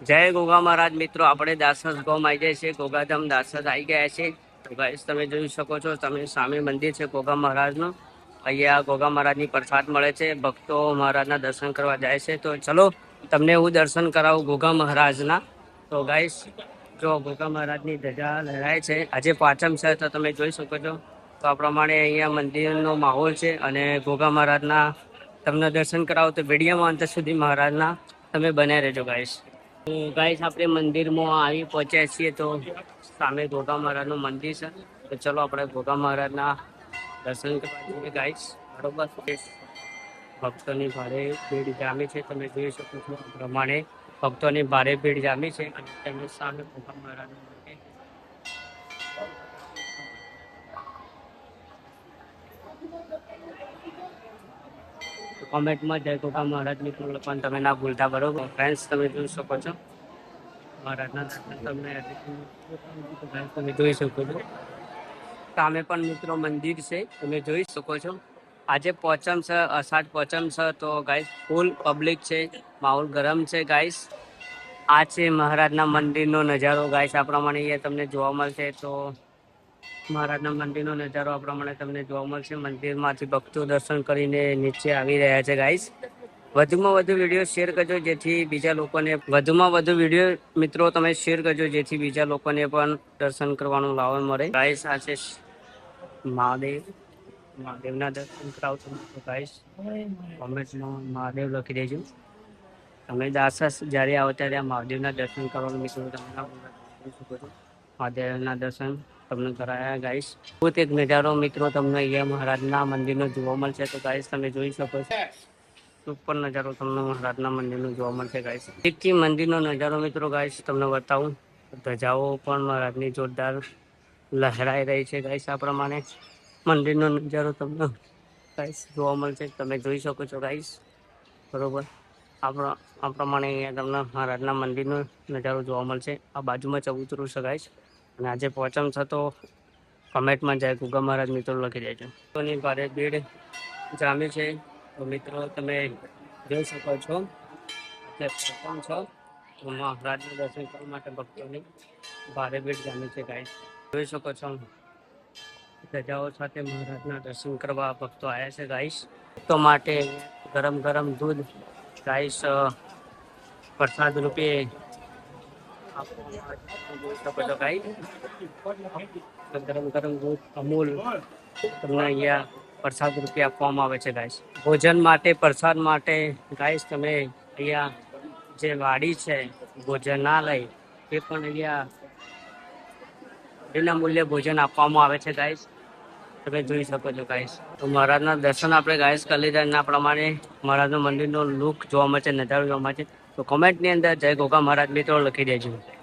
જય ગોગા મહારાજ મિત્રો, આપણે દાસસ ગોમ આવી જાય છે. ગોગાધામ દાસસ આવી ગયા છે. તો ગાઈસ તમે જોઈ શકો છો, તમે સામે મંદિર છે ગોગા મહારાજનું. અહીંયા ગોગા મહારાજની પ્રસાદ મળે છે. ભક્તો મહારાજના દર્શન કરવા જાય છે. તો ચલો તમને હું દર્શન કરાવું ગોગા મહારાજના. તો ગાઈસ જો ગોગા મહારાજની ધજા લહેરાય છે. આજે પાંચમ છે તો તમે જોઈ શકો છો. તો આ પ્રમાણે અહીંયા મંદિરનો માહોલ છે અને ગોગા મહારાજના તમને દર્શન કરાવો તો વિડીયોમાં અંત સુધી મહારાજના તમે બને રહેજો ગાઈસ. તો ગાઈસ આપણે મંદિરમાં આવી પહોંચ્યા છીએ. તો સામે ગોગા મહારાજનું મંદિર છે. તો ચલો આપણે ગોગા મહારાજના દર્શન કરવા જઈએ ગાઈસ. બરોબર, ભક્તોની ભારે ભીડ જામી છે. તમે જોઈ શકો છો આ પ્રમાણે ભક્તોની ભારે ભીડ જામી છે અને તેમની સામે ગોગા મહારાજનું મંદિર. કોમેન્ટમાં જય ગોગા મહારાજ મિત્રો પણ તમે ના ભૂલતા. બરોબર ફ્રેન્ડ્સ, તમે જોઈ શકો છો મહારાજના દર્શન તમે જોઈ શકો છો. સામે પણ મિત્રો મંદિર છે, તમે જોઈ શકો છો. આજે પોચમ છે, અષાઢ પોચમ છે. તો ગાઈસ ફૂલ પબ્લિક છે, માહોલ ગરમ છે ગાઈસ. આ છે મહારાજના મંદિરનો નજારો ગાઈસ. આ પ્રમાણે અહીંયા તમને જોવા મળશે. તો મહારાજના મંદિરનો નજારો આ પ્રમાણે તમને જોવા મળશે. મંદિરમાંથી ભક્તો દર્શન કરીને નીચે આવી રહ્યા છે ગાઈસ. વધુમાં વધુ વિડીયો શેર કરજો, જેથી બીજા લોકોને વધુમાં વધુ વિડીયો મિત્રો તમે શેર કરજો, જેથી બીજા લોકોને પણ દર્શન કરવાનું લાવો મળે ગાઈસ. આ છે મહાદેવના દર્શન કરાવતો ગાઈસ. કોમેન્ટમાં મહાદેવ લખી દેજો. તમે દાસસ જ્યારે આવો ત્યારે આ મહાદેવના દર્શન કરવાનું મિત્રો તમે મહાદેવના દર્શન તમને કરાયા ગાઈસ. ବହୁତ એક નજારો મિત્રો તમને અહીંયા મહારાજના મંદિરનો જોવા મળશે. તો ગાઈસ તમે જોઈ શકો છો સુપર નજારો તમને મહારાજના મંદિરનો જોવા મળશે ગાઈસ. એકથી મંદિરનો નજારો મિત્રો ગાઈસ તમને બતાવું. ધજાઓ પણ મહારાજની જોરદાર લહેરાઈ રહી છે ગાઈસ. આ પ્રમાણે મંદિરનો નજારો તમને ગાઈસ જોવા મળશે. તમે જોઈ શકો છો ગાઈસ. બરોબર, આ પ્રમાણે અહીંયા તમને મહારાજના મંદિરનો નજારો જોવા મળશે. આ બાજુમાં ચબૂતરું છે ગાઈસ. અને આજે પોચમ છે તો કમેન્ટમાં જાય ગોગા મહારાજ મિત્રો લખી દેજો. તોની ભારે ભીડ જામી છે. તો મિત્રો તમે જોઈ શકો છો આજે પોચમ છે તો મહારાજના દર્શન કરવા માટે ભક્તોની ભારે ભીડ જામી છે ગાઈસ. જોઈ શકો છો ધજાઓ સાથે મહારાજના દર્શન કરવા ભક્તો આવ્યા છે ગાઈસ. ભક્તો માટે ગરમ ગરમ દૂધ ગાઈસ પ્રસાદ રૂપે ગરમ ગરમ દૂધ અમૂલ તમને અહીંયા પ્રસાદ રૂપે આપવામાં આવે છે ગાઈસ. ભોજન માટે પ્રસાદ માટે ગાઈસ તમે અહીંયા જે વાડી છે ભોજનાલય એ પણ અહીંયા વિના મૂલ્યે ભોજન આપવામાં આવે છે ગાઈસ. તમે જોઈ શકો છો ગાઈસ. તો મહારાજના દર્શન આપણે ગાઈસ કરી લીધા. એના પ્રમાણે મહારાજનું મંદિરનો લુક જોવા મળશે, નજારો જોવા મળશે. તો કોમેન્ટની અંદર જય ગોગા મહારાજ મિત્રો લખી દેજો.